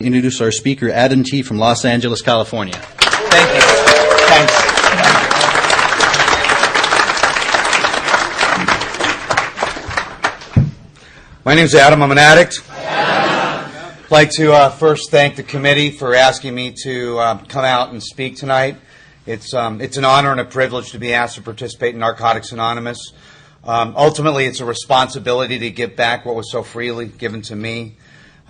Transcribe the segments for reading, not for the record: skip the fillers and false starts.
Introduce our speaker, Adam T. from Los Angeles, California. Thank you. Thanks. My name's Adam. I'm an addict. I'd like to first thank the committee for asking me to come out and speak tonight. It's an honor and a privilege to be asked to participate in Narcotics Anonymous. Ultimately, it's a responsibility to give back what was so freely given to me.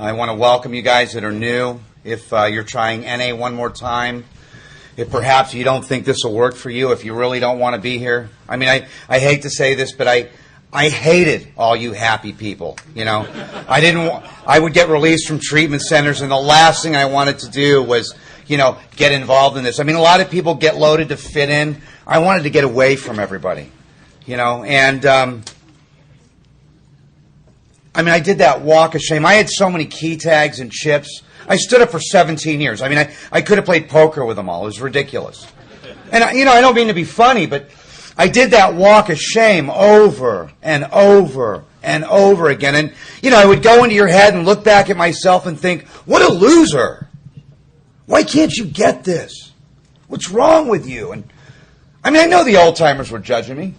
I want to welcome you guys that are new. If you're trying NA one more time, if perhaps you don't think this will work for you, if you really don't want to be here. I mean, I hate to say this, but I hated all you happy people, you know. I would get released from treatment centers, and the last thing I wanted to do was, get involved in this. I mean, a lot of people get loaded to fit in. I wanted to get away from everybody, and I did that walk of shame. I had so many key tags and chips. I stood up for 17 years. I mean, I could have played poker with them all. It was ridiculous. And, I don't mean to be funny, but I did that walk of shame over and over and over again. And, I would go into your head and look back at myself and think, what a loser. Why can't you get this? What's wrong with you? And, I know the old timers were judging me,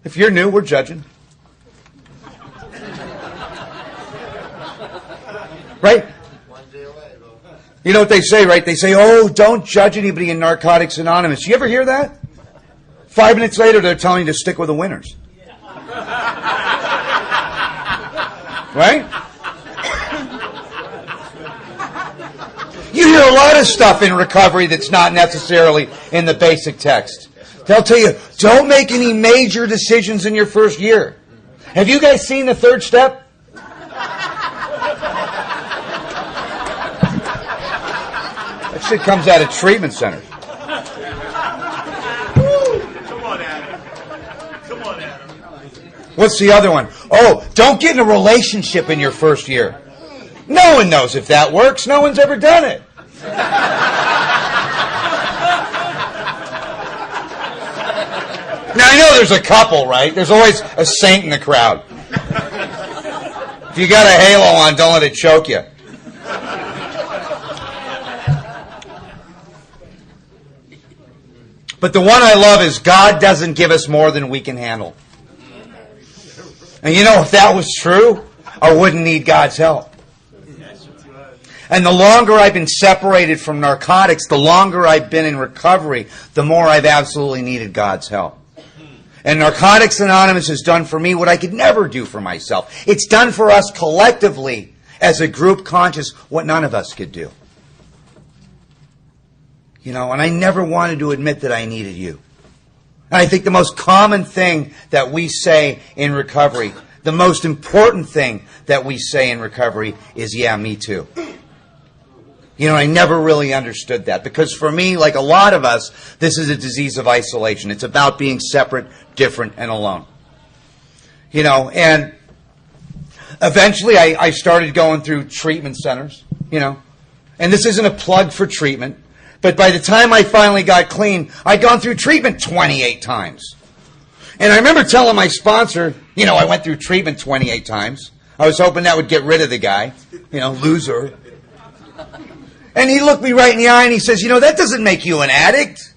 If you're new, we're judging. Right? You know what they say, right? They say, oh, don't judge anybody in Narcotics Anonymous. You ever hear that? 5 minutes later, they're telling you to stick with the winners. Right? You hear a lot of stuff in recovery that's not necessarily in the basic text. They'll tell you, don't make any major decisions in your first year. Have you guys seen the third step? That shit comes out of treatment centers. Come on, Adam. Come on, Adam. What's the other one? Oh, don't get in a relationship in your first year. No one knows if that works. No one's ever done it. Now, I know there's a couple, right? There's always a saint in the crowd. If you got a halo on, don't let it choke you. But the one I love is God doesn't give us more than we can handle. And if that was true, I wouldn't need God's help. And the longer I've been separated from narcotics, the longer I've been in recovery, the more I've absolutely needed God's help. And Narcotics Anonymous has done for me what I could never do for myself. It's done for us collectively as a group conscious what none of us could do. And I never wanted to admit that I needed you. And I think the most common thing that we say in recovery, the most important thing that we say in recovery is, yeah, me too. I never really understood that. Because for me, like a lot of us, this is a disease of isolation. It's about being separate, different, and alone. And eventually I started going through treatment centers, And this isn't a plug for treatment. But by the time I finally got clean, I'd gone through treatment 28 times. And I remember telling my sponsor, I went through treatment 28 times. I was hoping that would get rid of the guy, loser. And he looked me right in the eye and he says, that doesn't make you an addict.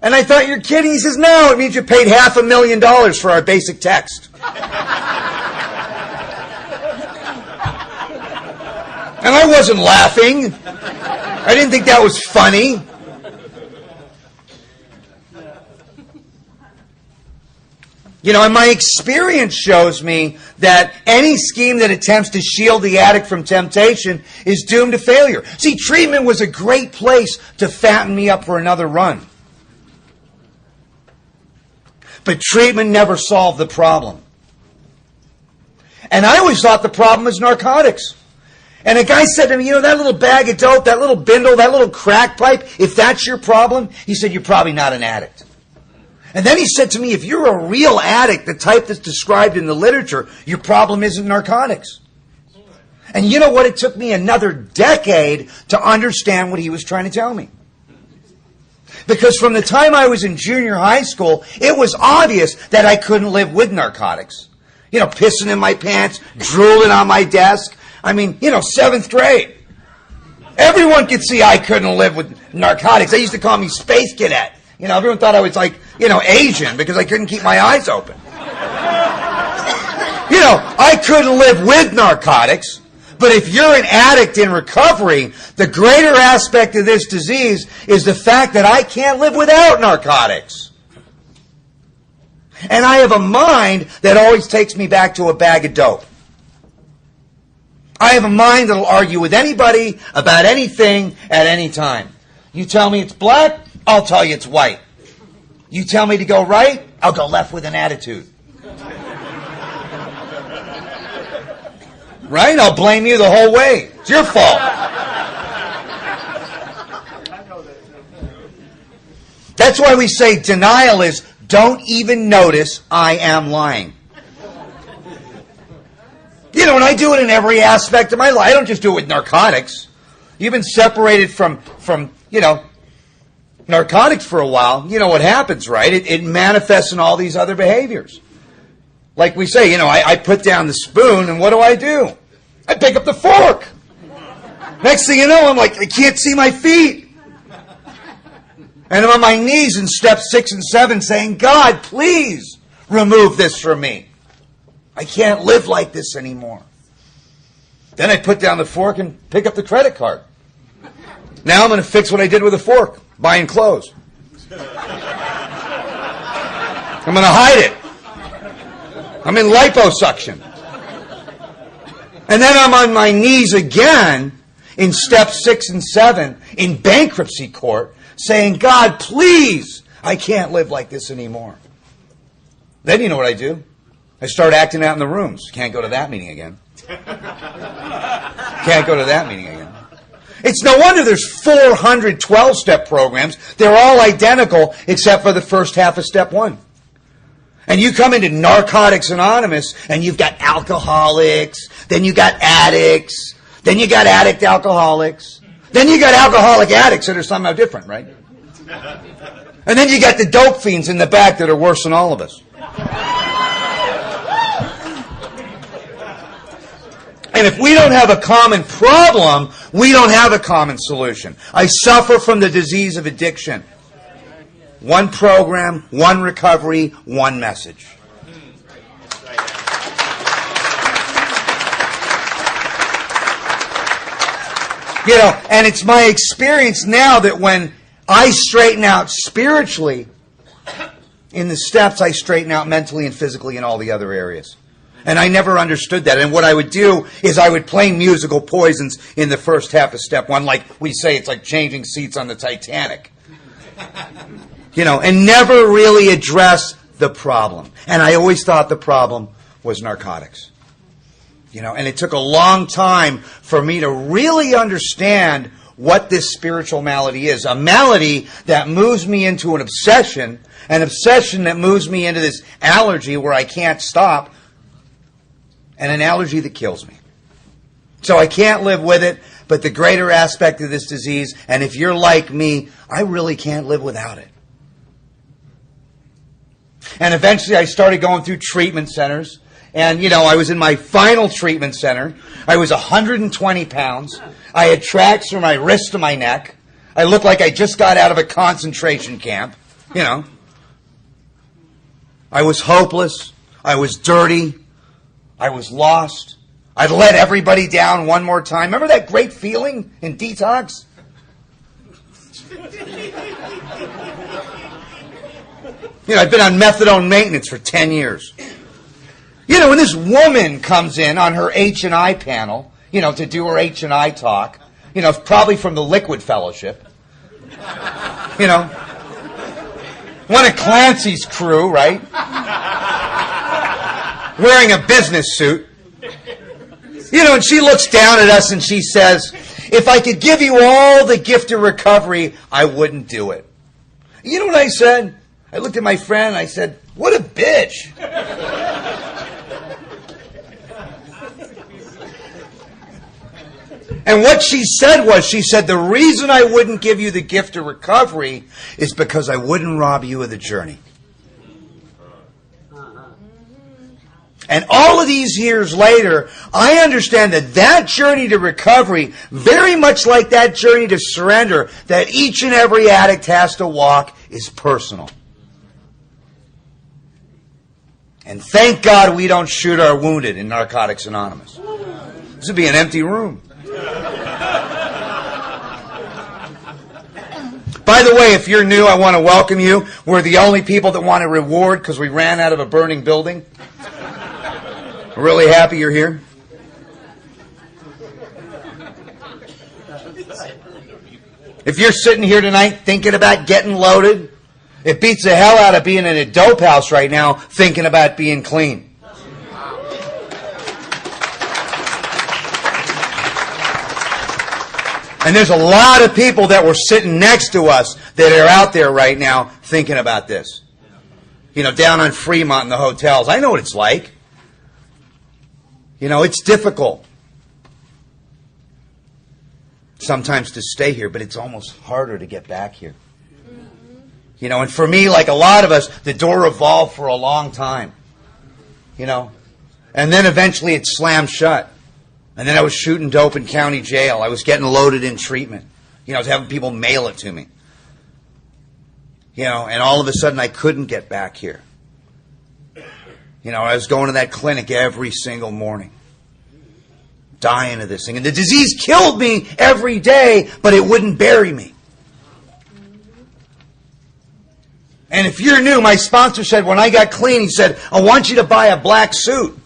And I thought, you're kidding. He says, no, it means you paid $500,000 for our basic text. And I wasn't laughing. I didn't think that was funny. And my experience shows me that any scheme that attempts to shield the addict from temptation is doomed to failure. See, treatment was a great place to fatten me up for another run. But treatment never solved the problem. And I always thought the problem was narcotics. And a guy said to me, that little bag of dope, that little bindle, that little crack pipe, if that's your problem, he said, you're probably not an addict. And then he said to me, if you're a real addict, the type that's described in the literature, your problem isn't narcotics. And you know what? It took me another decade to understand what he was trying to tell me. Because from the time I was in junior high school, it was obvious that I couldn't live with narcotics. Pissing in my pants, drooling on my desk. I mean, 7th grade. Everyone could see I couldn't live with narcotics. They used to call me Space Cadet. Everyone thought I was like, Asian because I couldn't keep my eyes open. I couldn't live with narcotics. But if you're an addict in recovery, the greater aspect of this disease is the fact that I can't live without narcotics. And I have a mind that always takes me back to a bag of dope. I have a mind that will argue with anybody about anything at any time. You tell me it's black, I'll tell you it's white. You tell me to go right, I'll go left with an attitude. Right? I'll blame you the whole way. It's your fault. That's why we say denial is don't even notice I am lying. And I do it in every aspect of my life. I don't just do it with narcotics. You've been separated from narcotics for a while. You know what happens, right? It manifests in all these other behaviors. Like we say, I put down the spoon, and what do? I pick up the fork. Next thing you know, I'm like, I can't see my feet. And I'm on my knees in step 6 and 7 saying, God, please remove this from me. I can't live like this anymore. Then I put down the fork and pick up the credit card. Now I'm going to fix what I did with the fork, buying clothes. I'm going to hide it. I'm in liposuction. And then I'm on my knees again in step 6 and 7 in bankruptcy court saying, God, please, I can't live like this anymore. Then you know what I do? I start acting out in the rooms. Can't go to that meeting again. Can't go to that meeting again. It's no wonder there's 400 12-step programs. They're all identical except for the first half of step 1. And you come into Narcotics Anonymous, and you've got alcoholics, then you got addicts, then you got addict alcoholics, then you got alcoholic addicts that are somehow different, right? And then you got the dope fiends in the back that are worse than all of us. And if we don't have a common problem, we don't have a common solution. I suffer from the disease of addiction. One program, one recovery, one message. And it's my experience now that when I straighten out spiritually, in the steps I straighten out mentally and physically in all the other areas. And I never understood that. And what I would do is I would play musical poisons in the first half of step 1. Like we say, it's like changing seats on the Titanic. And never really address the problem. And I always thought the problem was narcotics. And it took a long time for me to really understand what this spiritual malady is. A malady that moves me into an obsession that moves me into this allergy where I can't stop, and an allergy that kills me. So I can't live with it, but the greater aspect of this disease, and if you're like me, I really can't live without it. And eventually I started going through treatment centers. And, I was in my final treatment center. I was 120 pounds. I had tracks from my wrist to my neck. I looked like I just got out of a concentration camp. I was hopeless. I was dirty. I was lost. I'd let everybody down one more time. Remember that great feeling in detox? I've been on methadone maintenance for 10 years. When this woman comes in on her H&I panel, to do her H&I talk, probably from the Liquid Fellowship, one of Clancy's crew, right? Wearing a business suit. And she looks down at us and she says, if I could give you all the gift of recovery, I wouldn't do it. You know what I said? I looked at my friend and I said, what a bitch. And what she said was, the reason I wouldn't give you the gift of recovery is because I wouldn't rob you of the journey. And all of these years later, I understand that that journey to recovery, very much like that journey to surrender that each and every addict has to walk, is personal. And thank God we don't shoot our wounded in Narcotics Anonymous. This would be an empty room. By the way, if you're new, I want to welcome you. We're the only people that want a reward because we ran out of a burning building. We're really happy you're here. If you're sitting here tonight thinking about getting loaded, it beats the hell out of being in a dope house right now thinking about being clean. And there's a lot of people that were sitting next to us that are out there right now thinking about this. You know, down on Fremont in the hotels. I know what it's like. You know, it's difficult sometimes to stay here, but it's almost harder to get back here. You know, and for me, like a lot of us, the door revolved for a long time. You know, and then eventually it slammed shut. And then I was shooting dope in county jail. I was getting loaded in treatment. You know, I was having people mail it to me. You know, and all of a sudden I couldn't get back here. You know, I was going to that clinic every single morning. Dying of this thing. And the disease killed me every day, but it wouldn't bury me. And if you're new, my sponsor said when I got clean, he said, I want you to buy a black suit.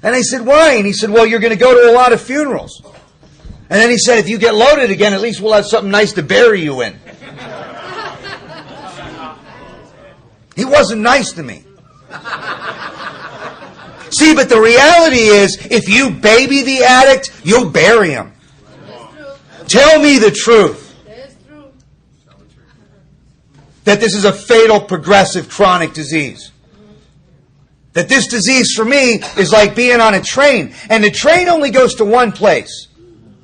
And I said, why? And he said, well, you're going to go to a lot of funerals. And then he said, if you get loaded again, at least we'll have something nice to bury you in. He wasn't nice to me. See, but the reality is, if you baby the addict, you'll bury him. Tell me the truth. That this is a fatal, progressive, chronic disease. That this disease for me is like being on a train. And the train only goes to one place.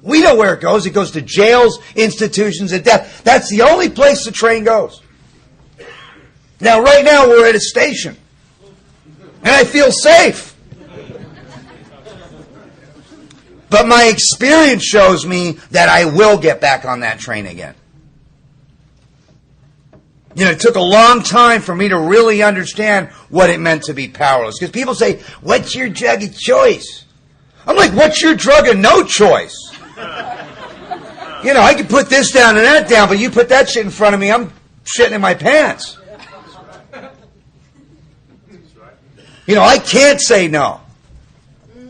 We know where it goes. It goes to jails, institutions, and death. That's the only place the train goes. Now, right now, we're at a station. And I feel safe. But my experience shows me that I will get back on that train again. You know, it took a long time for me to really understand what it meant to be powerless. Because people say, what's your drug of choice? I'm like, what's your drug of no choice? You know, I can put this down and that down, but you put that shit in front of me, I'm shitting in my pants. You know, I can't say no.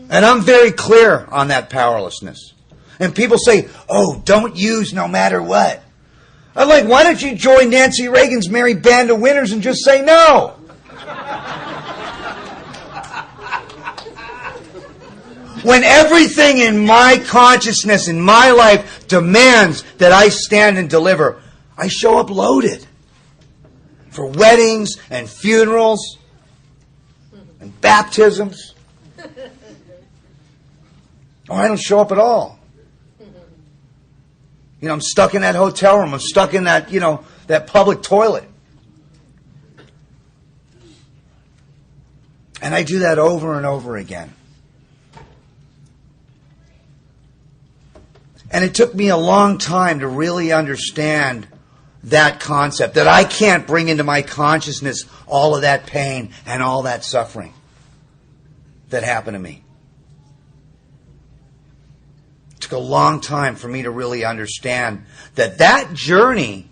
And I'm very clear on that powerlessness. And people say, oh, don't use no matter what. I'm like, why don't you join Nancy Reagan's Merry Band of Winners and just say no? When everything in my consciousness, in my life, demands that I stand and deliver, I show up loaded. For weddings and funerals and baptisms. Or I don't show up at all. You know, I'm stuck in that hotel room. I'm stuck in that, you know, that public toilet. And I do that over and over again. And it took me a long time to really understand that concept, that I can't bring into my consciousness all of that pain and all that suffering that happened to me. It took a long time for me to really understand that that journey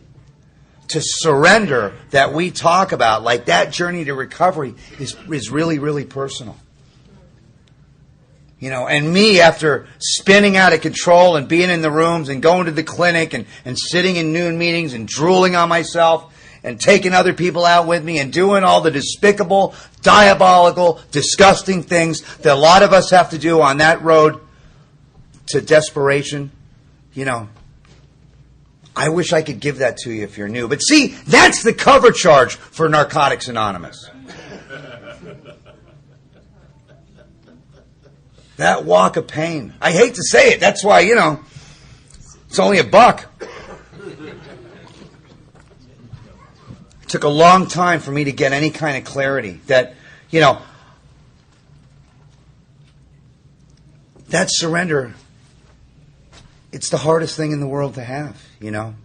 to surrender that we talk about, like that journey to recovery, is really, really personal. You know, and me, after spinning out of control and being in the rooms and going to the clinic and sitting in noon meetings and drooling on myself and taking other people out with me and doing all the despicable, diabolical, disgusting things that a lot of us have to do on that road to desperation, you know, I wish I could give that to you if you're new. But see, that's the cover charge for Narcotics Anonymous. That walk of pain. I hate to say it. That's why, you know, it's only $1. It took a long time for me to get any kind of clarity that, you know, that surrender, it's the hardest thing in the world to have, you know.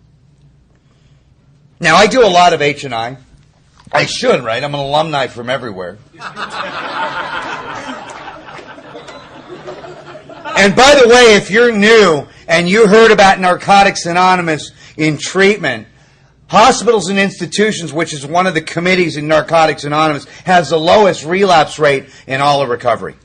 Now, I do a lot of H&I. I should, right? I'm an alumni from everywhere. And by the way, if you're new and you heard about Narcotics Anonymous in treatment, Hospitals and Institutions, which is one of the committees in Narcotics Anonymous, has the lowest relapse rate in all of recovery.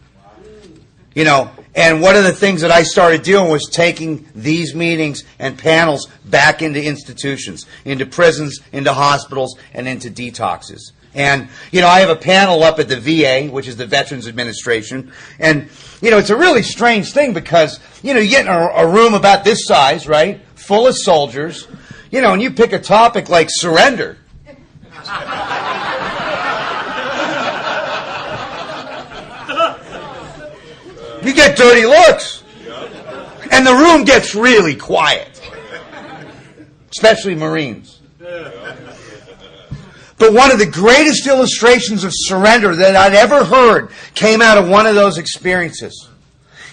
You know, and one of the things that I started doing was taking these meetings and panels back into institutions, into prisons, into hospitals, and into detoxes. And, you know, I have a panel up at the VA, which is the Veterans Administration, and, you know, it's a really strange thing because, you know, you get in a room about this size, right, full of soldiers, you know, and you pick a topic like surrender. You get dirty looks. And the room gets really quiet. Especially Marines. But one of the greatest illustrations of surrender that I'd ever heard came out of one of those experiences.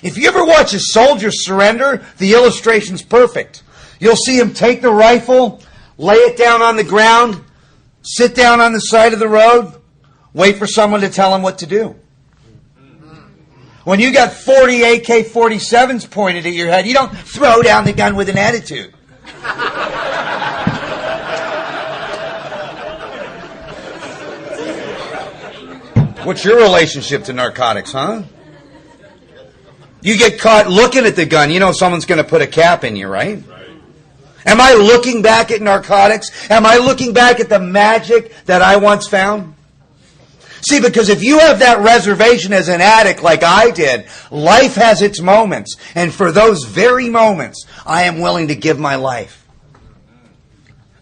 If you ever watch a soldier surrender, the illustration's perfect. You'll see him take the rifle, lay it down on the ground, sit down on the side of the road, wait for someone to tell him what to do. When you got 40 AK-47s pointed at your head, you don't throw down the gun with an attitude. What's your relationship to narcotics, huh? You get caught looking at the gun, you know someone's going to put a cap in you, right? Am I looking back at narcotics? Am I looking back at the magic that I once found? See, because if you have that reservation as an addict like I did, life has its moments. And for those very moments, I am willing to give my life.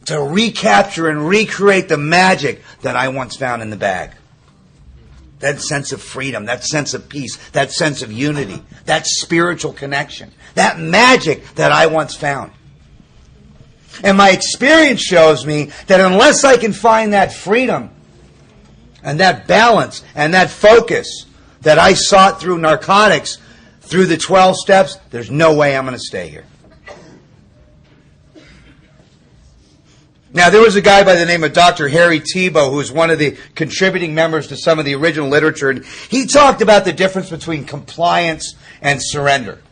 To recapture and recreate the magic that I once found in the bag. That sense of freedom, that sense of peace, that sense of unity, that spiritual connection, that magic that I once found. And my experience shows me that unless I can find that freedom and that balance and that focus that I sought through narcotics, through the 12 steps, there's no way I'm going to stay here. Now, there was a guy by the name of Dr. Harry Tebow who was one of the contributing members to some of the original literature, and he talked about the difference between compliance and surrender.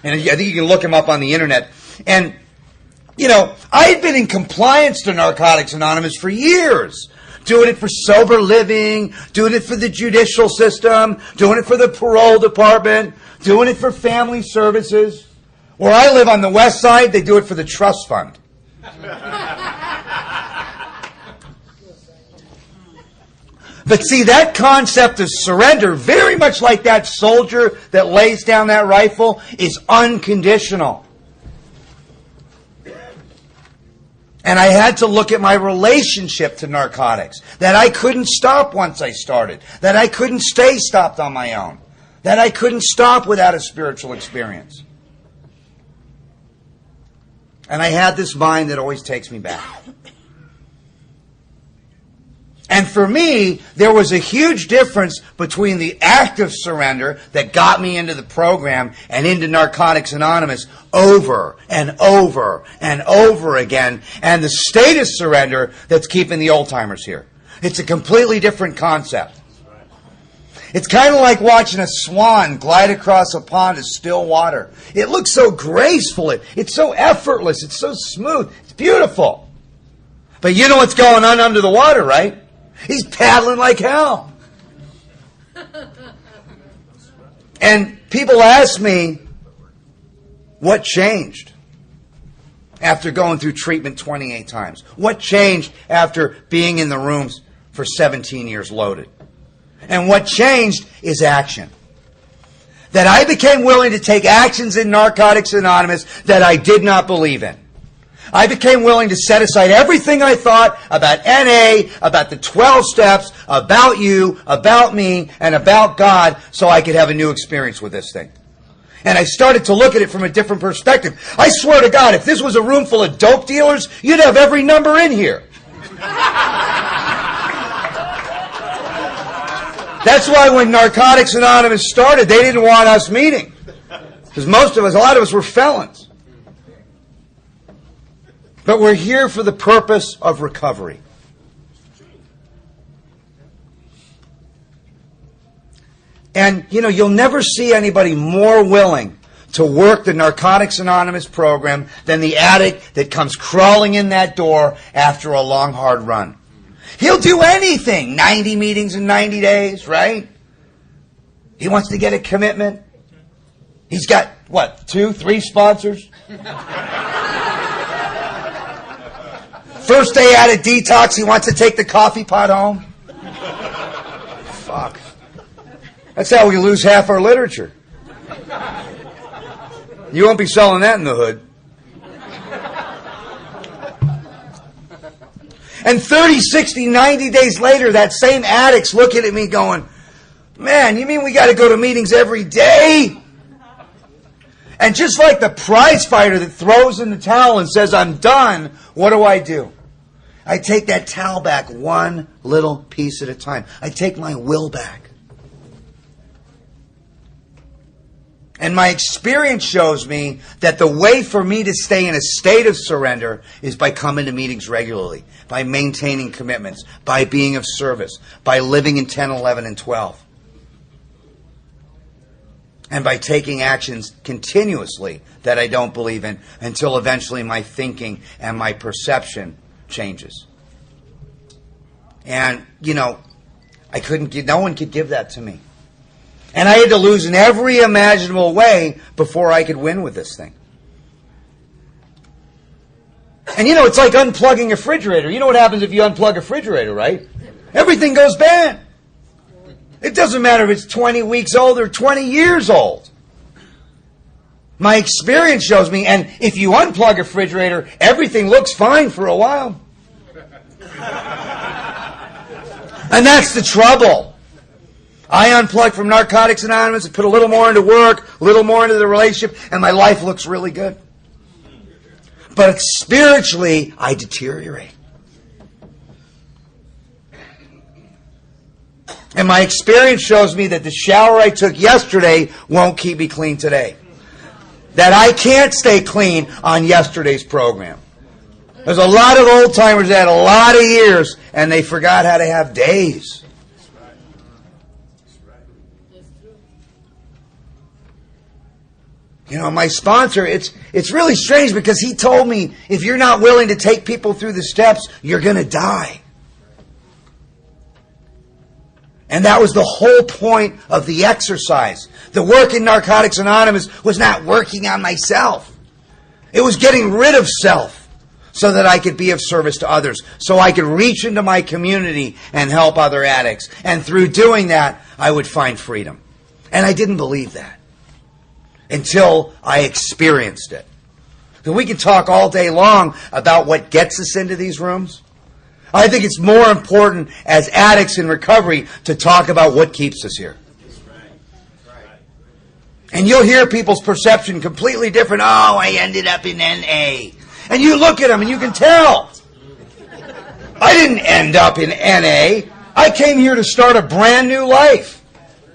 And I think you can look him up on the internet. And, you know, I had been in compliance to Narcotics Anonymous for years. Doing it for sober living, doing it for the judicial system, doing it for the parole department, doing it for family services. Where I live on the west side, they do it for the trust fund. But see, that concept of surrender, very much like that soldier that lays down that rifle, is unconditional. And I had to look at my relationship to narcotics. That I couldn't stop once I started. That I couldn't stay stopped on my own. That I couldn't stop without a spiritual experience. And I had this mind that always takes me back. And for me, there was a huge difference between the act of surrender that got me into the program and into Narcotics Anonymous over and over and over again, and the state of surrender that's keeping the old-timers here. It's a completely different concept. It's kind of like watching a swan glide across a pond of still water. It looks so graceful. It's so effortless. It's so smooth. It's beautiful. But you know what's going on under the water, right? He's paddling like hell. And people ask me, what changed after going through treatment 28 times? What changed after being in the rooms for 17 years loaded? And what changed is action. That I became willing to take actions in Narcotics Anonymous that I did not believe in. I became willing to set aside everything I thought about NA, about the 12 steps, about you, about me, and about God so I could have a new experience with this thing. And I started to look at it from a different perspective. I swear to God, if this was a room full of dope dealers, you'd have every number in here. That's why when Narcotics Anonymous started, they didn't want us meeting. Because most of us, a lot of us were felons. But we're here for the purpose of recovery. And, you'll never see anybody more willing to work the Narcotics Anonymous program than the addict that comes crawling in that door after a long, hard run. He'll do anything. 90 meetings in 90 days, right? He wants to get a commitment. He's got, 2, 3 sponsors? First day out of detox, he wants to take the coffee pot home. Fuck. That's how we lose half our literature. You won't be selling that in the hood. And 30, 60, 90 days later, that same addict's looking at me going, man, you mean we got to go to meetings every day? And just like the prize fighter that throws in the towel and says, I'm done, what do? I take that towel back one little piece at a time. I take my will back. And my experience shows me that the way for me to stay in a state of surrender is by coming to meetings regularly, by maintaining commitments, by being of service, by living in 10, 11, and 12. And by taking actions continuously that I don't believe in until eventually my thinking and my perception changes. And, no one could give that to me. And I had to lose in every imaginable way before I could win with this thing. And it's like unplugging a refrigerator. You know what happens if you unplug a refrigerator, right? Everything goes bad. It doesn't matter if it's 20 weeks old or 20 years old. My experience shows me, and if you unplug a refrigerator, everything looks fine for a while. And that's the trouble. I unplugged from Narcotics Anonymous and put a little more into work, a little more into the relationship, and my life looks really good. But spiritually, I deteriorate. And my experience shows me that the shower I took yesterday won't keep me clean today. That I can't stay clean on yesterday's program. There's a lot of old-timers that had a lot of years, and they forgot how to have days. My sponsor, it's really strange because he told me, if you're not willing to take people through the steps, you're going to die. And that was the whole point of the exercise. The work in Narcotics Anonymous was not working on myself. It was getting rid of self so that I could be of service to others, so I could reach into my community and help other addicts. And through doing that, I would find freedom. And I didn't believe that until I experienced it. And we can talk all day long about what gets us into these rooms. I think it's more important as addicts in recovery to talk about what keeps us here. And you'll hear people's perception completely different. Oh, I ended up in NA. And you look at them and you can tell. I didn't end up in NA. I came here to start a brand new life.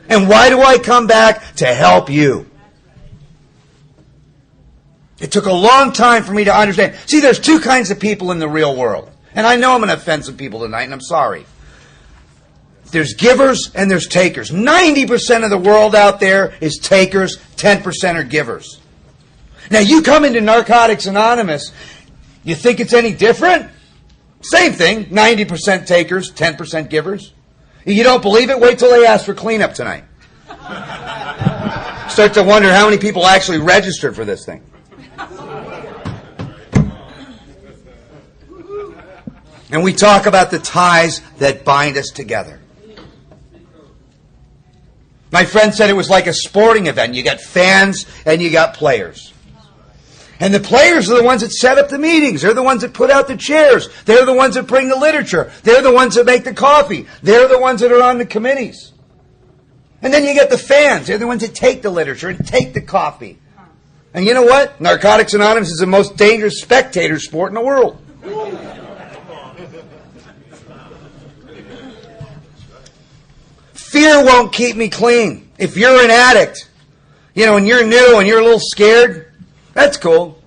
And why do I come back? To help you. It took a long time for me to understand. See, there's two kinds of people in the real world. And I know I'm going to offend some people tonight, and I'm sorry. There's givers and there's takers. 90% of the world out there is takers, 10% are givers. Now, you come into Narcotics Anonymous, you think it's any different? Same thing, 90% takers, 10% givers. You don't believe it? Wait till they ask for cleanup tonight. Start to wonder how many people actually registered for this thing. And we talk about the ties that bind us together. My friend said it was like a sporting event. You got fans and you got players. And the players are the ones that set up the meetings. They're the ones that put out the chairs. They're the ones that bring the literature. They're the ones that make the coffee. They're the ones that are on the committees. And then you get the fans. They're the ones that take the literature and take the coffee. And you know what? Narcotics Anonymous is the most dangerous spectator sport in the world. Fear won't keep me clean. If you're an addict, when you're new and you're a little scared, that's cool.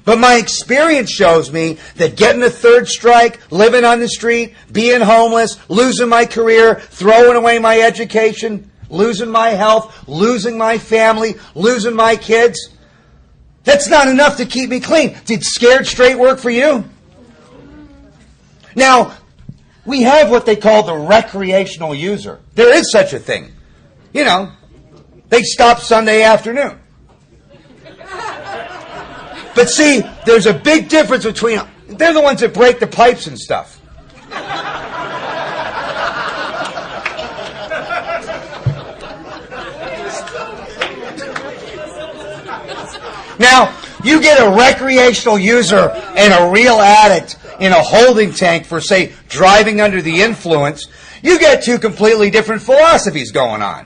But my experience shows me that getting a third strike, living on the street, being homeless, losing my career, throwing away my education, losing my health, losing my family, losing my kids, that's not enough to keep me clean. Did scared straight work for you? Now, we have what they call the recreational user. There is such a thing. They stop Sunday afternoon. But see, there's a big difference between... They're the ones that break the pipes and stuff. Now, you get a recreational user and a real addict in a holding tank for, say, driving under the influence, you get two completely different philosophies going on.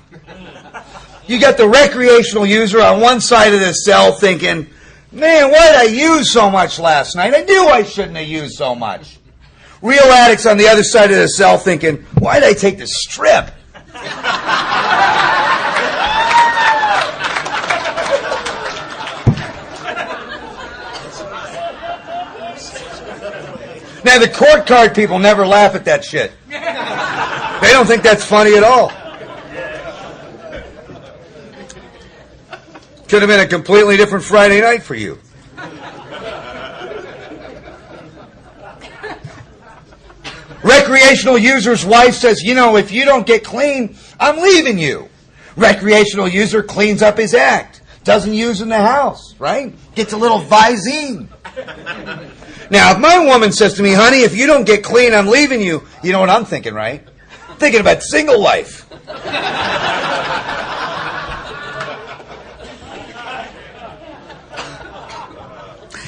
You got the recreational user on one side of the cell thinking, man, why did I use so much last night? I knew I shouldn't have used so much. Real addicts on the other side of the cell thinking, why did I take the strip? Now, the court card people never laugh at that shit. They don't think that's funny at all. Could have been a completely different Friday night for you. Recreational user's wife says, if you don't get clean, I'm leaving you. Recreational user cleans up his act. Doesn't use in the house, right? Gets a little Visine. Now, if my woman says to me, honey, if you don't get clean, I'm leaving you, you know what I'm thinking, right? I'm thinking about single life.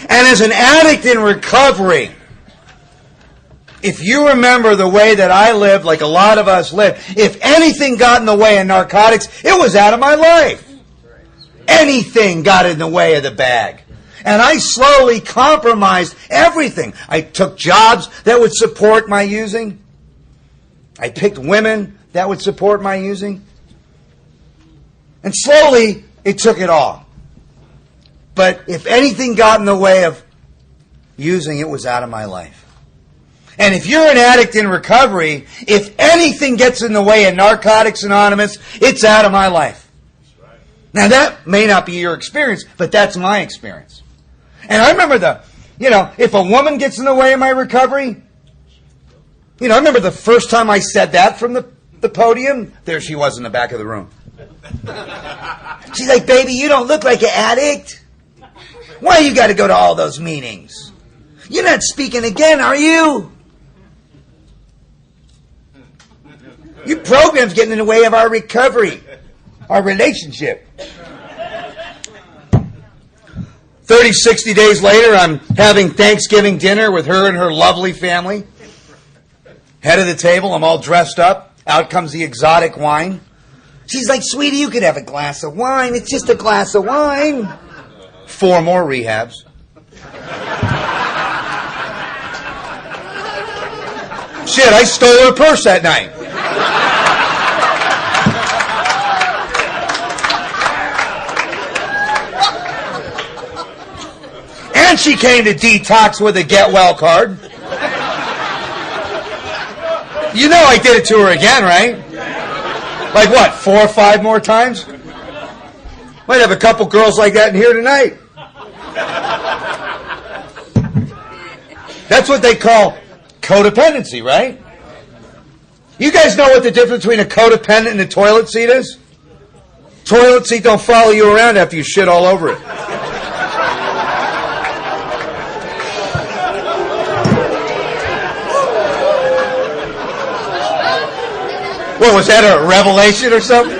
And as an addict in recovery, if you remember the way that I lived, like a lot of us live, if anything got in the way of narcotics, it was out of my life. Anything got in the way of the bag. And I slowly compromised everything. I took jobs that would support my using. I picked women that would support my using. And slowly, it took it all. But if anything got in the way of using, it was out of my life. And if you're an addict in recovery, if anything gets in the way of Narcotics Anonymous, it's out of my life. Now, that may not be your experience, but that's my experience. And I remember if a woman gets in the way of my recovery, I remember the first time I said that from the podium, there she was in the back of the room. She's like, baby, you don't look like an addict. Why you got to go to all those meetings? You're not speaking again, are you? Your program's getting in the way of our recovery, our relationship. 30, 60 days later, I'm having Thanksgiving dinner with her and her lovely family. Head of the table, I'm all dressed up. Out comes the exotic wine. She's like, sweetie, you could have a glass of wine. It's just a glass of wine. 4 more rehabs. Shit, I stole her purse that night. And she came to detox with a get well card. You know I did it to her again, right? Like what, 4 or 5 more times? Might have a couple girls like that in here tonight. That's what they call codependency, right? You guys know what the difference between a codependent and a toilet seat is? Toilet seat don't follow you around after you shit all over it. What, was that a revelation or something?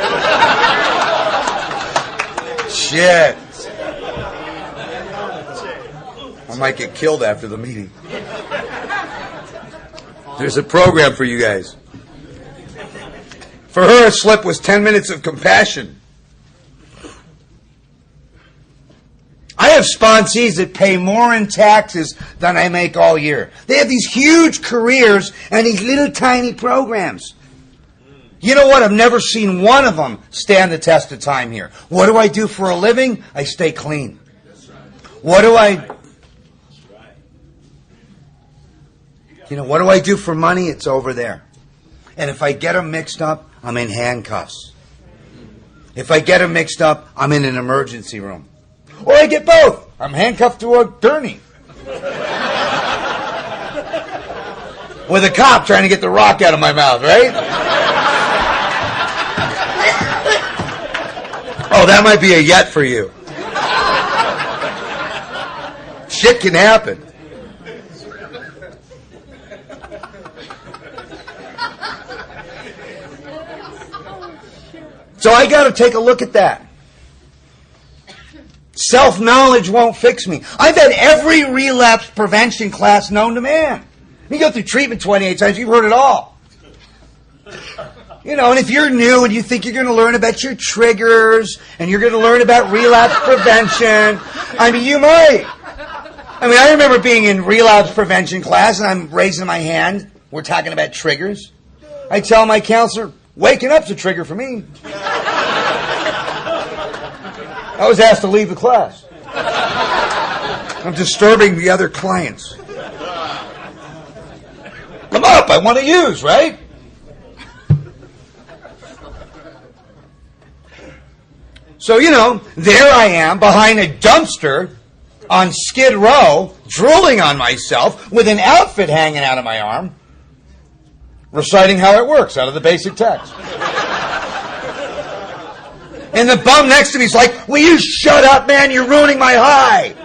Shit. I might get killed after the meeting. There's a program for you guys. For her, a slip was 10 minutes of compassion. I have sponsees that pay more in taxes than I make all year. They have these huge careers and these little tiny programs. You know what? I've never seen one of them stand the test of time here. What do I do for a living? I stay clean. What do I do for money? It's over there. And if I get them mixed up, I'm in handcuffs. If I get them mixed up, I'm in an emergency room. Or I get both. I'm handcuffed to a gurney. With a cop trying to get the rock out of my mouth, right? Oh, that might be a yet for you. Shit can happen. So I got to take a look at that. Self-knowledge won't fix me. I've had every relapse prevention class known to man. You go through treatment 28 times, you've heard it all. And if you're new and you think you're going to learn about your triggers and you're going to learn about relapse prevention, you might. I remember being in relapse prevention class and I'm raising my hand. We're talking about triggers. I tell my counselor, waking up's a trigger for me. I was asked to leave the class. I'm disturbing the other clients. I'm up. I want to use, right? So, there I am behind a dumpster on Skid Row, drooling on myself with an outfit hanging out of my arm, reciting how it works out of the basic text. And the bum next to me is like, will you shut up, man? You're ruining my high.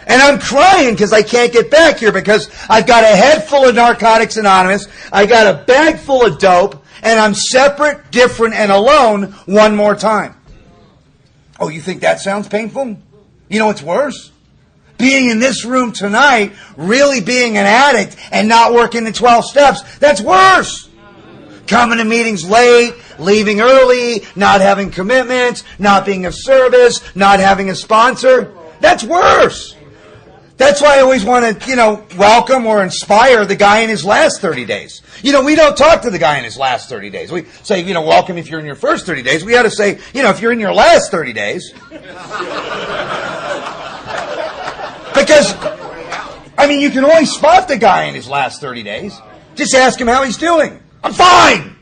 And I'm crying because I can't get back here because I've got a head full of Narcotics Anonymous, I got a bag full of dope, and I'm separate, different, and alone one more time. Oh, you think that sounds painful? You know what's worse? Being in this room tonight, really being an addict and not working the 12 steps, that's worse. Coming to meetings late, leaving early, not having commitments, not being of service, not having a sponsor. That's worse. That's why I always want to, welcome or inspire the guy in his last 30 days. We don't talk to the guy in his last 30 days. We say, welcome if you're in your first 30 days. We ought to say, if you're in your last 30 days. Because, you can always spot the guy in his last 30 days. Just ask him how he's doing. I'm fine!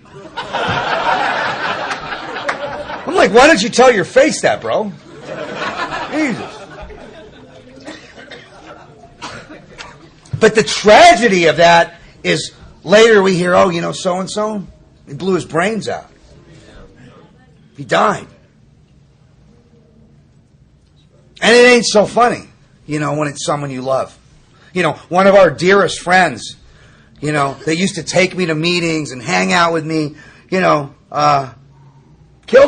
I'm like, why don't you tell your face that, bro? Jesus. But the tragedy of that is later we hear, so-and-so, he blew his brains out. He died. And it ain't so funny, when it's someone you love. One of our dearest friends, they used to take me to meetings and hang out with me, killed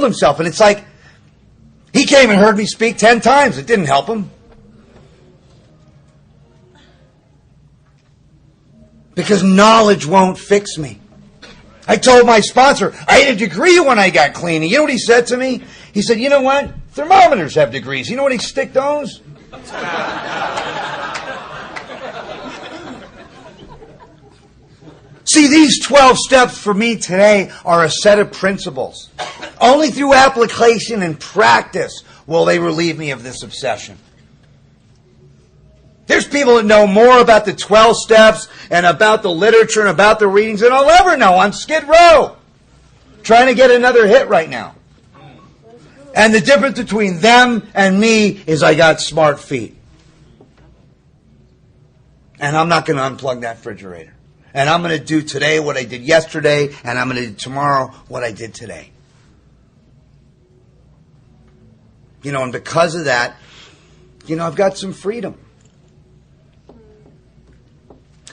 himself. And it's like, he came and heard me speak 10 times. It didn't help him. Because knowledge won't fix me. I told my sponsor, I had a degree when I got clean. And you know what he said to me? He said, you know what? Thermometers have degrees. You know what he stick those? See, these 12 steps for me today are a set of principles. Only through application and practice will they relieve me of this obsession. There's people that know more about the 12 steps and about the literature and about the readings than I'll ever know on Skid Row. Trying to get another hit right now. And the difference between them and me is I got smart feet. And I'm not going to unplug that refrigerator. And I'm going to do today what I did yesterday, and I'm going to do tomorrow what I did today. And because of that, I've got some freedom.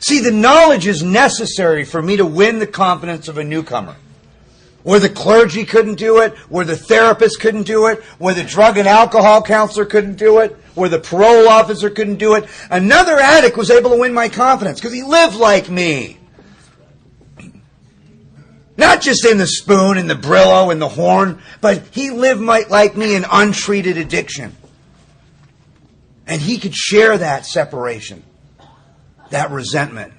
See, the knowledge is necessary for me to win the confidence of a newcomer. Where the clergy couldn't do it, where the therapist couldn't do it, where the drug and alcohol counselor couldn't do it, where the parole officer couldn't do it. Another addict was able to win my confidence because he lived like me. Not just in the spoon and the Brillo and the horn, but he lived like me in untreated addiction. And he could share that separation, that resentment,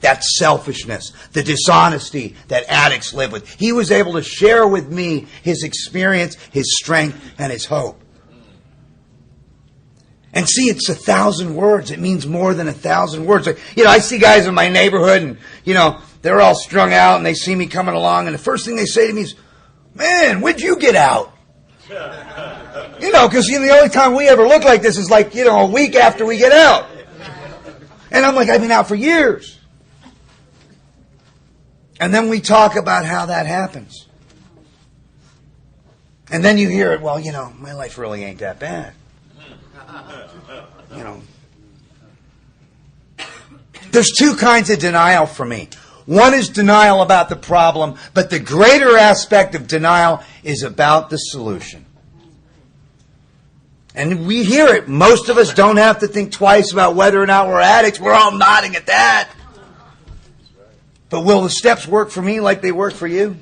that selfishness, the dishonesty that addicts live with. He was able to share with me his experience, his strength, and his hope. And see, it's 1,000 words. It means more than 1,000 words. I see guys in my neighborhood and, they're all strung out and they see me coming along and the first thing they say to me is, "Man, when'd you get out?" Because the only time we ever look like this is a week after we get out. And I'm like, I've been out for years. And then we talk about how that happens. And then you hear it, well, my life really ain't that bad. There's two kinds of denial for me. One is denial about the problem, but the greater aspect of denial is about the solution. And we hear it. Most of us don't have to think twice about whether or not we're addicts. We're all nodding at that. But will the steps work for me like they work for you?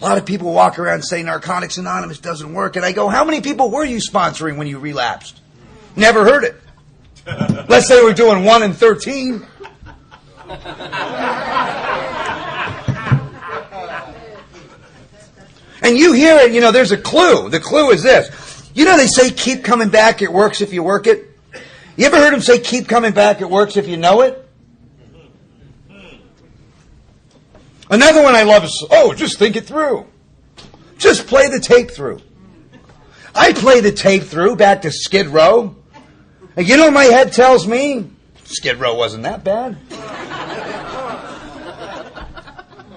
A lot of people walk around and say Narcotics Anonymous doesn't work. And I go, how many people were you sponsoring when you relapsed? Never heard it. Let's say we're doing 1 in 13. And you hear it, there's a clue. The clue is this. They say keep coming back, it works if you work it. You ever heard them say keep coming back, it works if you know it? Another one I love is, just think it through. Just play the tape through. I play the tape through back to Skid Row. And you know what my head tells me? Skid Row wasn't that bad.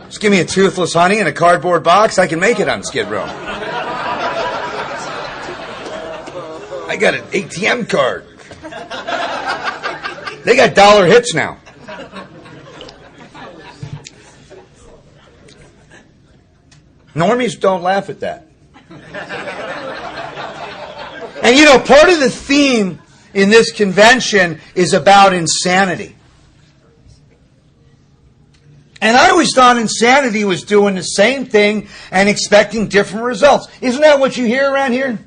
Just give me a Toothless Honey in a cardboard box. I can make it on Skid Row. I got an ATM card. They got dollar hits now. Normies don't laugh at that. And part of the theme in this convention is about insanity. And I always thought insanity was doing the same thing and expecting different results. Isn't that what you hear around here?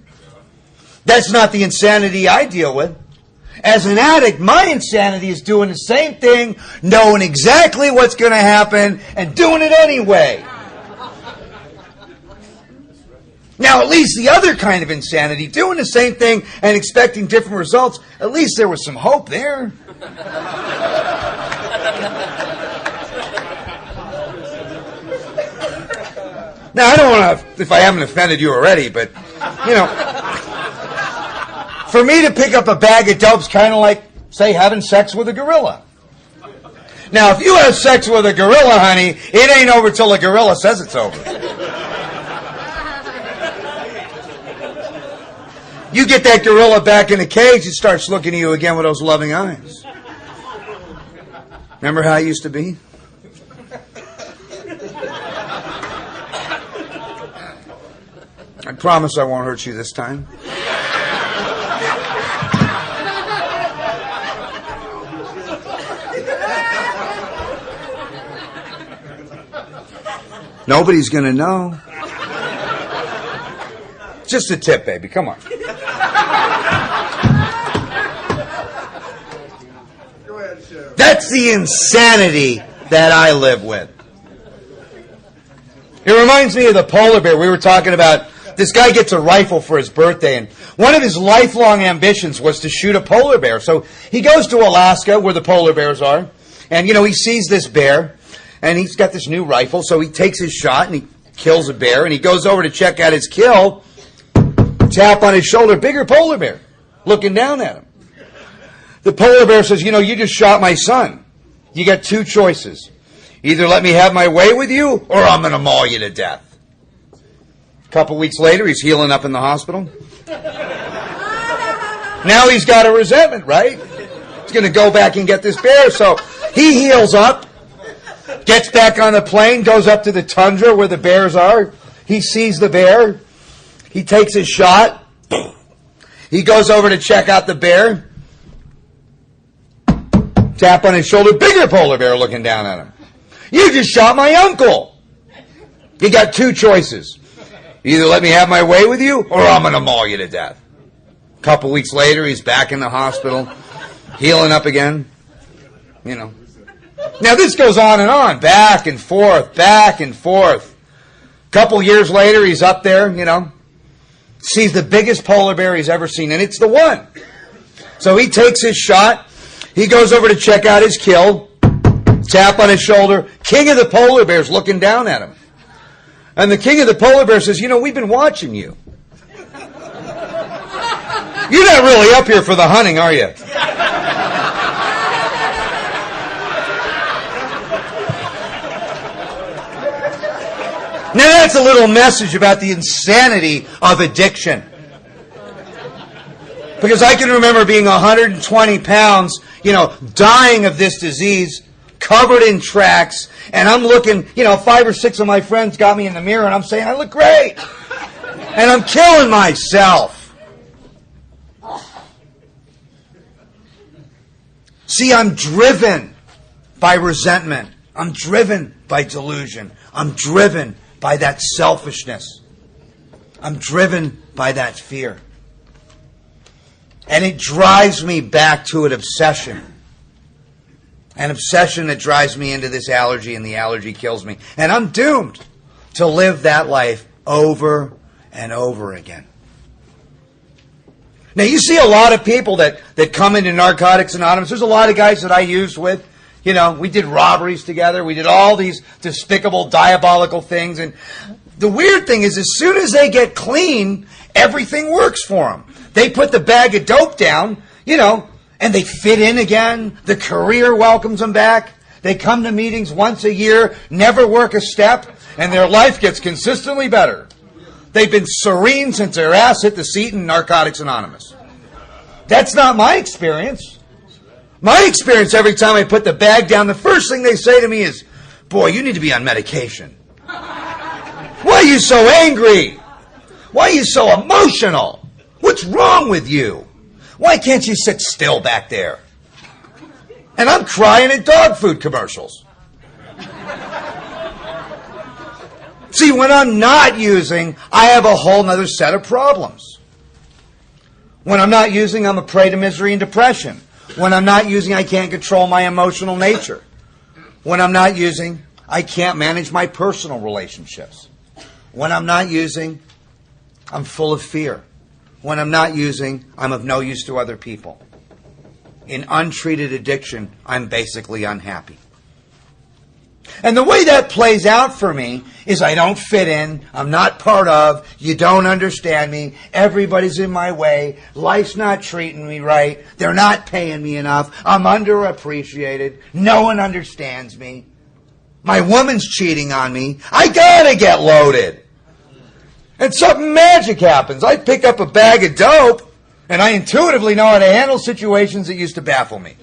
That's not the insanity I deal with. As an addict, my insanity is doing the same thing, knowing exactly what's going to happen, and doing it anyway. Now, at least the other kind of insanity, doing the same thing and expecting different results, at least there was some hope there. Now, I don't want to, if I haven't offended you already, but, for me to pick up a bag of dope's kind of like, say, having sex with a gorilla. Now, if you have sex with a gorilla, honey, it ain't over till the gorilla says it's over. You get that gorilla back in the cage, it starts looking at you again with those loving eyes. Remember how it used to be? I promise I won't hurt you this time. Nobody's going to know. Just a tip, baby. Come on. That's the insanity that I live with. It reminds me of the polar bear. We were talking about this guy gets a rifle for his birthday, and one of his lifelong ambitions was to shoot a polar bear. So he goes to Alaska, where the polar bears are, and, he sees this bear, and he's got this new rifle, so he takes his shot, and he kills a bear, and he goes over to check out his kill, tap on his shoulder, bigger polar bear, looking down at him. The polar bear says, you just shot my son. You got two choices. Either let me have my way with you, or I'm going to maul you to death. A couple weeks later, he's healing up in the hospital. Now he's got a resentment, right? He's going to go back and get this bear. So he heals up, gets back on the plane, goes up to the tundra where the bears are. He sees the bear. He takes his shot. He goes over to check out the bear. Tap on his shoulder, bigger polar bear looking down at him. You just shot my uncle. You got two choices. Either let me have my way with you, or I'm going to maul you to death. A couple weeks later, he's back in the hospital. healing up again. You know. Now this goes on, back and forth, back and forth. Couple years later, he's up there, you know, sees the biggest polar bear he's ever seen, and it's the one. So he takes his shot. He goes over to check out his kill. Tap on his shoulder. King of the polar bears looking down at him. And the king of the polar bear says, you know, we've been watching you. You're not really up here for the hunting, are you? Now that's a little message about the insanity of addiction. Because I can remember being 120 pounds, you know, dying of this disease, covered in tracks, and I'm looking, you know, 5 or 6 of my friends got me in the mirror, and I'm saying, I look great. And I'm killing myself. See, I'm driven by resentment. I'm driven by delusion. I'm driven by that selfishness. I'm driven by that fear. And it drives me back to an obsession. An obsession that drives me into this allergy, and the allergy kills me. And I'm doomed to live that life over and over again. Now, you see a lot of people that come into Narcotics Anonymous. There's a lot of guys that I used with. You know, we did robberies together. We did all these despicable, diabolical things. And the weird thing is, as soon as they get clean, everything works for them. They put the bag of dope down, you know, and they fit in again. The career welcomes them back. They come to meetings once a year, never work a step, and their life gets consistently better. They've been serene since their ass hit the seat in Narcotics Anonymous. That's not my experience. My experience, every time I put the bag down, the first thing they say to me is, boy, you need to be on medication. Why are you so angry? Why are you so emotional? What's wrong with you? Why can't you sit still back there? And I'm crying at dog food commercials. See, when I'm not using, I have a whole other set of problems. When I'm not using, I'm a prey to misery and depression. When I'm not using, I can't control my emotional nature. When I'm not using, I can't manage my personal relationships. When I'm not using, I'm full of fear. When I'm not using, I'm of no use to other people. In untreated addiction, I'm basically unhappy. And the way that plays out for me is I don't fit in, I'm not part of, you don't understand me, everybody's in my way, life's not treating me right, they're not paying me enough, I'm underappreciated, no one understands me, my woman's cheating on me, I gotta get loaded. And something magic happens. I pick up a bag of dope, and I intuitively know how to handle situations that used to baffle me.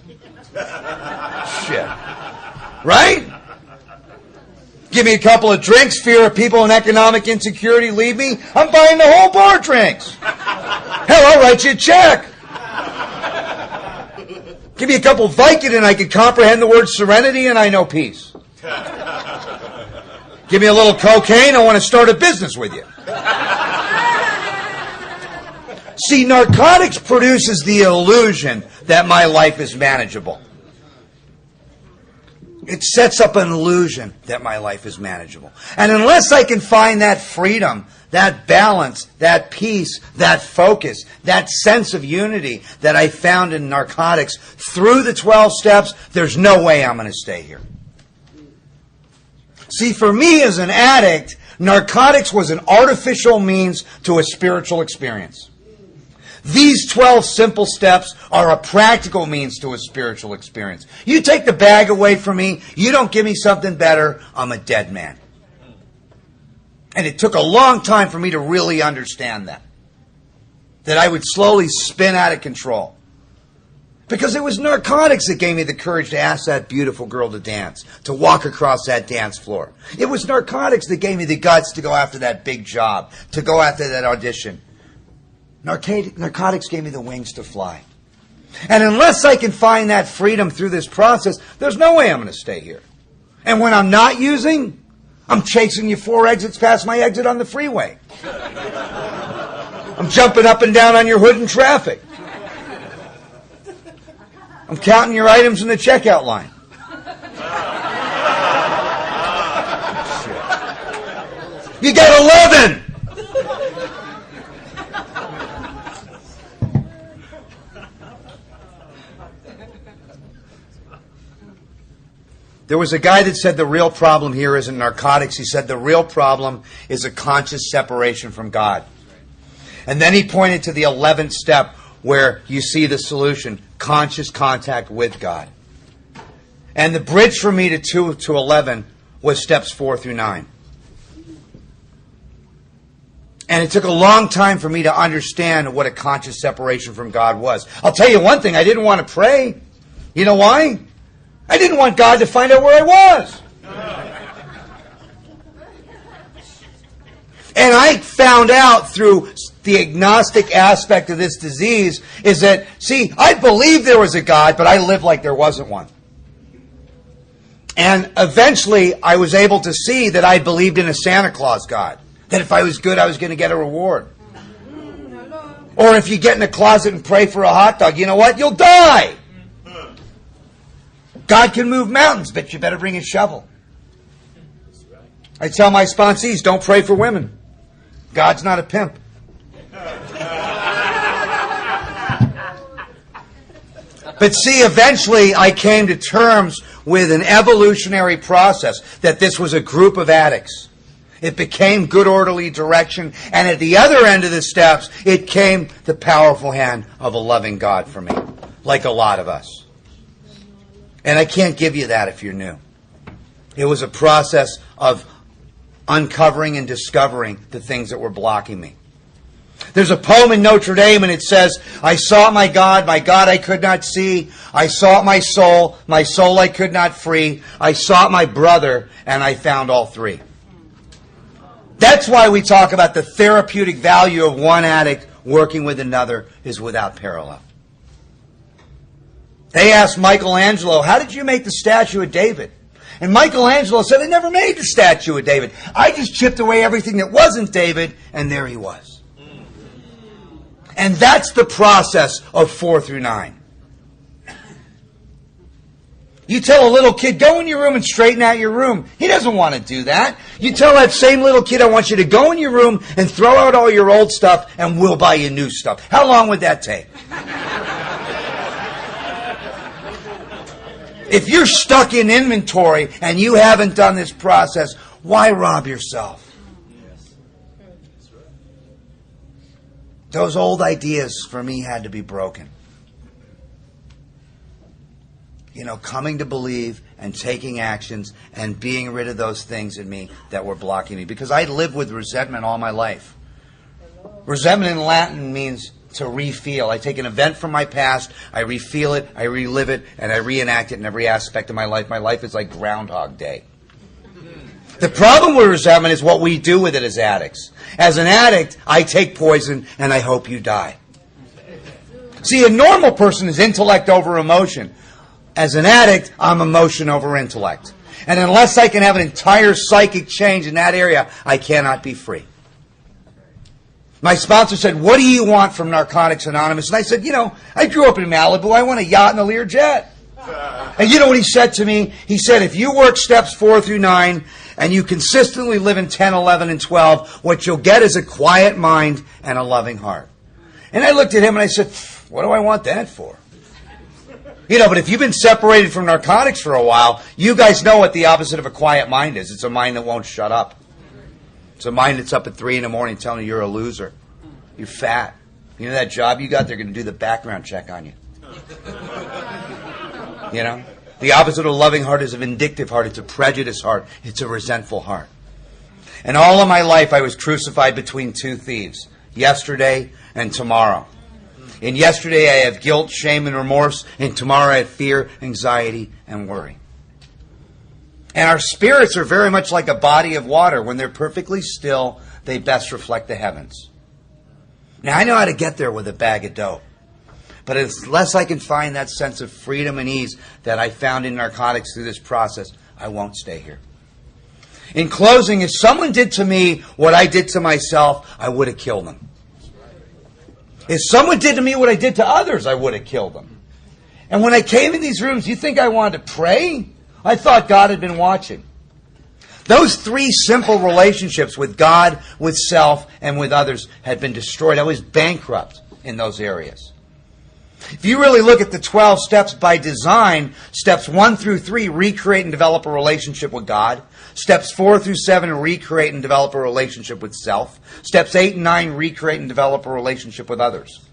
Shit. Right? Give me a couple of drinks, fear of people and economic insecurity leave me, I'm buying the whole bar drinks. Hell, I'll write you a check. Give me a couple of Vicodin, I can comprehend the word serenity, and I know peace. Give me a little cocaine, I want to start a business with you. See, narcotics produces the illusion that my life is manageable. It sets up an illusion that my life is manageable. And unless I can find that freedom, that balance, that peace, that focus, that sense of unity that I found in narcotics through the 12 steps, there's no way I'm going to stay here. See, for me as an addict, narcotics was an artificial means to a spiritual experience. These 12 simple steps are a practical means to a spiritual experience. You take the bag away from me, you don't give me something better, I'm a dead man. And it took a long time for me to really understand that. That I would slowly spin out of control. Because it was narcotics that gave me the courage to ask that beautiful girl to dance, to walk across that dance floor. It was narcotics that gave me the guts to go after that big job, to go after that audition. Narcotics gave me the wings to fly. And unless I can find that freedom through this process, there's no way I'm going to stay here. And when I'm not using, I'm chasing you 4 exits past my exit on the freeway. I'm jumping up and down on your hood in traffic. I'm counting your items in the checkout line. You got 11! There was a guy that said the real problem here isn't narcotics. He said the real problem is a conscious separation from God. And then he pointed to the 11th step where you see the solution, conscious contact with God. And the bridge for me to 2 to 11 was steps 4 through 9. And it took a long time for me to understand what a conscious separation from God was. I'll tell you one thing, I didn't want to pray. You know why? I didn't want God to find out where I was. And I found out through the agnostic aspect of this disease is that, see, I believed there was a God, but I lived like there wasn't one. And eventually I was able to see that I believed in a Santa Claus God. That if I was good, I was going to get a reward. Or if you get in a closet and pray for a hot dog, you know what? You'll die. God can move mountains, but you better bring a shovel. I tell my sponsees, don't pray for women. God's not a pimp. But see, eventually I came to terms with an evolutionary process that this was a group of addicts. It became good orderly direction, and at the other end of the steps, it came the powerful hand of a loving God for me, like a lot of us. And I can't give you that if you're new. It was a process of uncovering and discovering the things that were blocking me. There's a poem in Notre Dame and it says, I sought my God I could not see. I sought my soul I could not free. I sought my brother, and I found all three. That's why we talk about the therapeutic value of one addict working with another is without parallel. They asked Michelangelo, how did you make the statue of David? And Michelangelo said, I never made the statue of David. I just chipped away everything that wasn't David, and there he was. And that's the process of 4 through 9. You tell a little kid, go in your room and straighten out your room. He doesn't want to do that. You tell that same little kid, I want you to go in your room and throw out all your old stuff, and we'll buy you new stuff. How long would that take? If you're stuck in inventory and you haven't done this process, why rob yourself? Those old ideas for me had to be broken. You know, coming to believe and taking actions and being rid of those things in me that were blocking me. Because I lived with resentment all my life. Resentment in Latin means to refeel. I take an event from my past, I refeel it, I relive it, and I reenact it in every aspect of my life. My life is like Groundhog Day. The problem with resentment is what we do with it as addicts. As an addict, I take poison and I hope you die. See, a normal person is intellect over emotion. As an addict, I'm emotion over intellect. And unless I can have an entire psychic change in that area, I cannot be free. My sponsor said, what do you want from Narcotics Anonymous? And I said, I grew up in Malibu. I want a yacht and a Learjet. And you know what he said to me? He said, if you work steps 4 through 9 and you consistently live in 10, 11, and 12, what you'll get is a quiet mind and a loving heart. And I looked at him and I said, what do I want that for? But if you've been separated from narcotics for a while, you guys know what the opposite of a quiet mind is. It's a mind that won't shut up. It's a mind that's up at 3 in the morning telling you you're a loser. You're fat. You know that job you got? They're going to do the background check on you. The opposite of a loving heart is a vindictive heart. It's a prejudiced heart. It's a resentful heart. And all of my life I was crucified between two thieves, yesterday and tomorrow. In yesterday I have guilt, shame, and remorse. And tomorrow I have fear, anxiety, and worry. And our spirits are very much like a body of water. When they're perfectly still, they best reflect the heavens. Now, I know how to get there with a bag of dope. But unless I can find that sense of freedom and ease that I found in narcotics through this process, I won't stay here. In closing, if someone did to me what I did to myself, I would have killed them. If someone did to me what I did to others, I would have killed them. And when I came in these rooms, you think I wanted to pray? I thought God had been watching. Those 3 simple relationships with God, with self, and with others had been destroyed. I was bankrupt in those areas. If you really look at the 12 steps by design, steps 1 through 3 recreate and develop a relationship with God. Steps 4 through 7 recreate and develop a relationship with self. Steps 8 and 9 recreate and develop a relationship with others.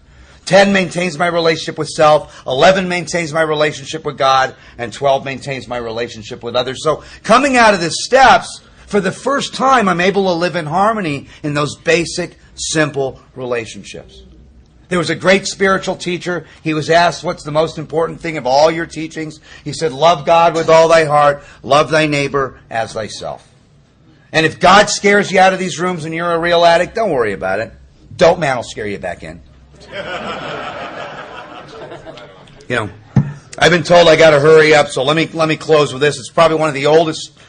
10 maintains my relationship with self, 11 maintains my relationship with God, and 12 maintains my relationship with others. So coming out of the steps, for the first time, I'm able to live in harmony in those basic, simple relationships. There was a great spiritual teacher. He was asked, what's the most important thing of all your teachings? He said, love God with all thy heart, love thy neighbor as thyself. And if God scares you out of these rooms and you're a real addict, don't worry about it. Dope man will scare you back in. You know, I've been told I got to hurry up, so let me close with this. It's probably one of the oldest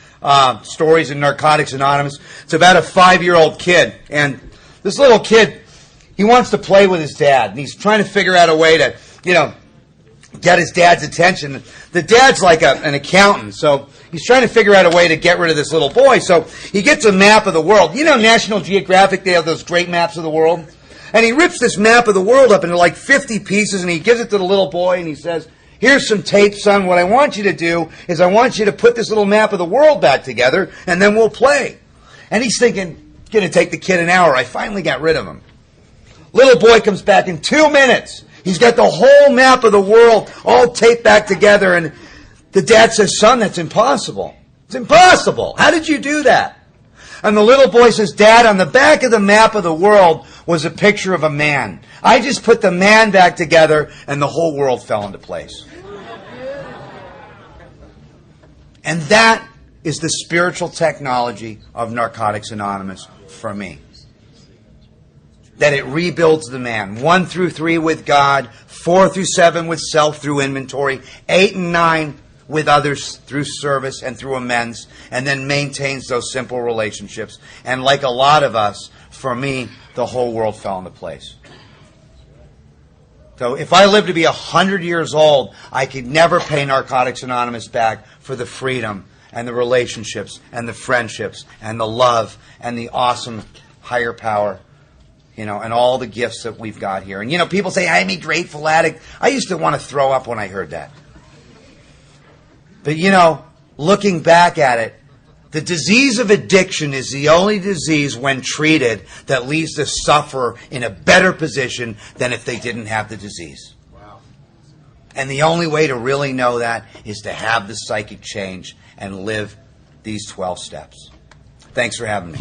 stories in Narcotics Anonymous. It's about a 5-year-old kid, and this little kid, he wants to play with his dad, and he's trying to figure out a way to, get his dad's attention. The dad's like an accountant, so he's trying to figure out a way to get rid of this little boy. So he gets a map of the world. National Geographic, they have those great maps of the world. And he rips this map of the world up into like 50 pieces, and he gives it to the little boy, and he says, here's some tape, son. What I want you to do is I want you to put this little map of the world back together, and then we'll play. And he's thinking, it's going to take the kid an hour. I finally got rid of him. Little boy comes back in 2 minutes. He's got the whole map of the world all taped back together, and the dad says, son, that's impossible. It's impossible. How did you do that? And the little boy says, Dad, on the back of the map of the world was a picture of a man. I just put the man back together, and the whole world fell into place. And that is the spiritual technology of Narcotics Anonymous for me. That it rebuilds the man. 1 through 3 with God, 4 through 7 with self through inventory, 8 and 9 with others through service and through amends, and then maintains those simple relationships. And like a lot of us, for me, the whole world fell into place. So if I live to be 100 years old, I could never pay Narcotics Anonymous back for the freedom and the relationships and the friendships and the love and the awesome higher power, and all the gifts that we've got here. And, people say, I'm a grateful addict. I used to want to throw up when I heard that. But, looking back at it, the disease of addiction is the only disease, when treated, that leaves the sufferer in a better position than if they didn't have the disease. Wow. And the only way to really know that is to have the psychic change and live these 12 steps. Thanks for having me.